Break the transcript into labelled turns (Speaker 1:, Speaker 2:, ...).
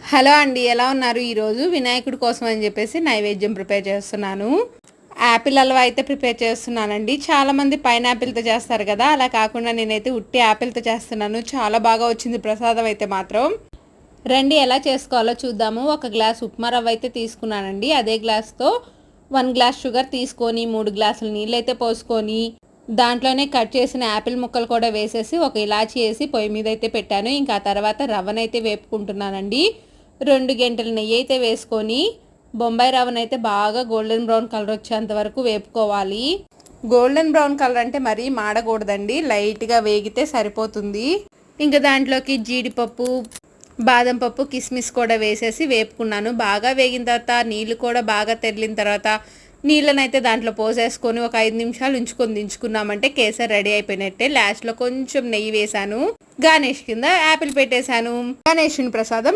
Speaker 1: Hello అండి, ఎలా ఉన్నారు? ఈరోజు వినాయకుడి కోసం అని చెప్పేసి నైవేద్యం ప్రిపేర్ చేస్తున్నాను. యాపిల్ హల్వా అయితే ప్రిపేర్ చేస్తున్నానండి. చాలామంది పైనాపిల్తో చేస్తారు కదా, అలా కాకుండా నేనైతే ఉట్టి యాపిల్తో చేస్తున్నాను. చాలా బాగా వచ్చింది ప్రసాదం అయితే మాత్రం. రండి ఎలా చేసుకోవాలో చూద్దాము. ఒక గ్లాస్ ఉప్మా రవ్వ అయితే తీసుకున్నానండి. అదే గ్లాస్తో 1 గ్లాస్ షుగర్ తీసుకొని 3 గ్లాసులు నీళ్ళు అయితే పోసుకొని దాంట్లోనే కట్ చేసిన యాపిల్ ముక్కలు కూడా వేసేసి ఒక ఇలాచీ వేసి పొయ్యి మీద అయితే పెట్టాను. ఇంకా తర్వాత రవ్వనైతే వేపుకుంటున్నానండి. 2 గంటల నెయ్యి అయితే వేసుకొని బొంబాయి రవ్వనైతే బాగా గోల్డెన్ బ్రౌన్ కలర్ వచ్చేంత వరకు వేపుకోవాలి. గోల్డెన్ బ్రౌన్ కలర్ అంటే మరీ మాడకూడదండి, లైట్గా వేగితే సరిపోతుంది. ఇంకా దాంట్లోకి జీడిపప్పు, బాదం పప్పు, కిస్మిస్ కూడా వేసేసి వేపుకున్నాను. బాగా వేగిన తర్వాత నీళ్ళు కూడా బాగా తెరిలిన తర్వాత నీళ్ళనైతే దాంట్లో పోసేసుకొని ఒక 5 నిమిషాలు ఉంచుకొని దించుకున్నామంటే కేసరి రెడీ అయిపోయినట్టే. లాస్ట్లో కొంచెం నెయ్యి వేసాను. గార్నిష్ కింద యాపిల్ పెట్టేశాను. గణేశుని ప్రసాదం